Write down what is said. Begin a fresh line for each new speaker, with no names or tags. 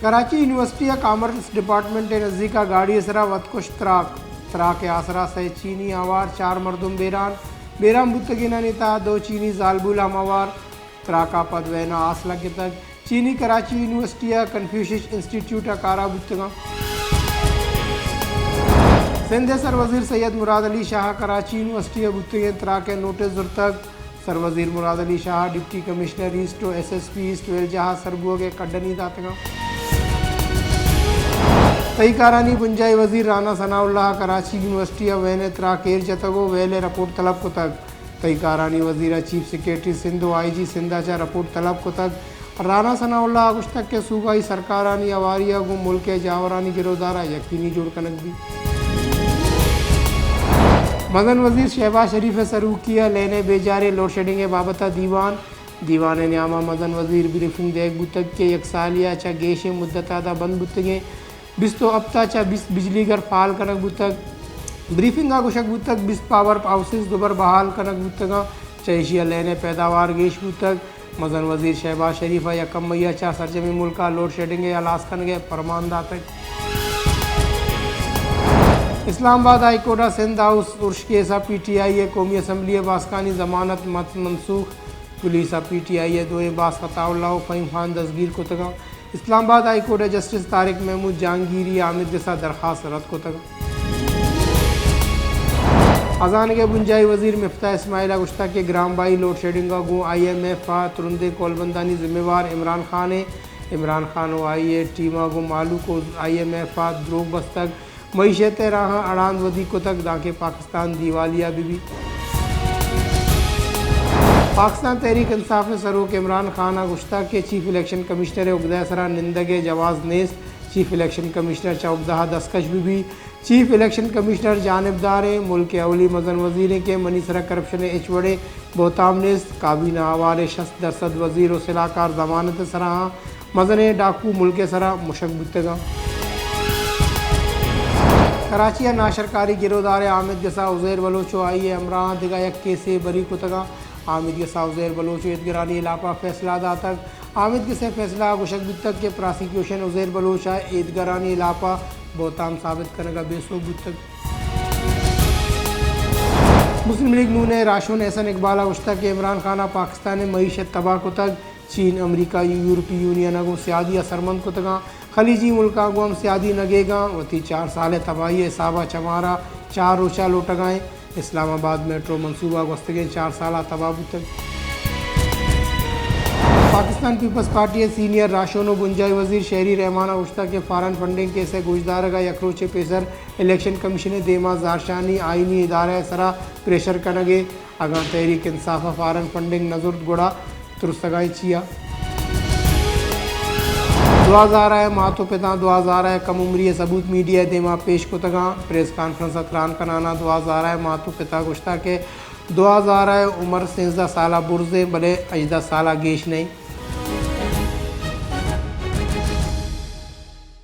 Karachi university commerce department नज़दीका गाड़ी सरा वतकुश तराक आसरा से चीनी आवार 4 मरदुम बेराम बुतगिना नेता 2 चीनी जालबुला मवार तराका पदवैना आसला के तक चीनी कराची यूनिवर्सिटी कन्फ्यूशियस इंस्टीट्यूट कारा बुतगा सिंध सर वजीर सैयद मुराद अली शाह कराची यूनिवर्सिटी बुतगे तराक नोटिस जुर्तक सर वजीर Murad Ali Shah deputy commissioner east SSP east वेल जहा सरबुआ के कड्डनी दातगा तईकारानी पुंजाई वजीर राना सनाउल्लाह कराची यूनिवर्सिटी वैन तरा केर जतगो वेले रिपोर्ट तलब को तक तईकारानी वजीर चीफ सेक्रेटरी सिंधु IG सिंधा चा रिपोर्ट तलब को तक राना सनाउल्लाह कुछ तक के सूबाई सरकारानी अवारिया गो मुल्क जावरानी गिरोदारा यकीनी जुड़ कनक दी मदन वजीर शहबाज शरीफ सरूकिया लेने बेजारे लोड शेडिंग बाबत दीवान न्यामा मदन वजीर ब्रीफिंग देख बुतक के यकसालिया चा गेश मुद्दता बंद बुतगे बिस्तो अबता चा बिजली घर फाल कनक बुतक ब्रीफिंग गुशक बुतक बिस पावर हाउसेस दोबर बहाल कनक बुतगा चैशिया लेने पैदावार गेश बुतक मदन वजीर शहबाज शरीफ यकम मैया चा सरजमी मुल्का लोड शेडिंग अलास्कन गए फरमानदा तक Islamabad high court Sindh house उर्श केसा PTI कौमी असम्बली बासकानी जमानत मत मनसूख पुलिस PTI दोए बास खताउल्ला फ़हीम खान दसगीर को तगा Islamabad high court justice Tariq Mehmood Jahangiri आमिद जैसा दरख्वास्त रद्द को तगा अजान के बुंजाई वजीर मिफ्ता इस्माइला गुश्ता के ग्राम बाई लोड शेडिंग गो IMF तुरंदे कोलबंदानी जिम्मेवार इमरान खान आई टीमा गो मालू को IMF द्रोग बस्तक मईशत राह अड़ान वदी को तक दाके पाकिस्तान दीवालिया बीबी पाकिस्तान तहरीक इंसाफ सरूक इमरान खान गुश्ता के चीफ इलेक्शन कमिश्नर उगदा सरा निंदगे जवाज नेस चीफ इलेक्शन कमिश्नर चौकदहा दस्कश बीबी चीफ इलेक्शन कमिश्नर जानबदार मुल्क अवली मदन वजीर के मनीसरा करप्शन एचवड़े बोताम नेस काबीना आवार शख्स दरसद वजीर व सलाहकार जमानत सरा मदन डाकू मुल्क सरा मुशक बुतगा कराची नाशरकारी गिरोदार आमिद गसा उज़ैर बलोचो आई अमरान दिगा एक केसे बरी को तगा आमिद गसा उज़ैर बलोचो ईदगरानी इलाका फैसला दा तक आमिद गसे फैसला गुशक तक के प्रोसिक्यूशन उज़ैर बलोचा ईदगरानी इलाका बोताम साबित करने का बेसो तक मुस्लिम लीग नून राशुन एहसन इकबाल गुश्ता के इमरान खाना पाकिस्तान मईशत तबाह को तक चीन अमरीका यूरोपीय यूनियन को सियादी असरमंद को तगा खलीजी मुल्का को हम सियादी नगेगा वती 4 साल तबाही साबा चमारा 4 रोचा लोटगाएँ इस्लामाबाद मेट्रो मनसूबा वस्तगे 4 साल तबाह तक पाकिस्तान पीपल्स पार्टी सीनियर राशोनो बुंजाई वजीर शहरी रहमाना उश्ता के फ़ारन फंडिंग के से गुजदार का यकरोचे पेसर इलेक्शन कमीशन देमा जारशानी आइनी इदारा सरा प्रेशर कनगे अगा तहरीक इंसाफ फ़ारन फंडिंग नजुर गुड़ा तुरस्तगाई चिया 2000 मातो पिता 2000 कम उम्री सबूत मीडिया देमा पेश को तगा प्रेस कॉन्फ्रेंस अतरान कनाना 2000 मातो पिता गुश्ता के 2000 उम्र 13 साल बुर्जे भले 18 साल गेश नहीं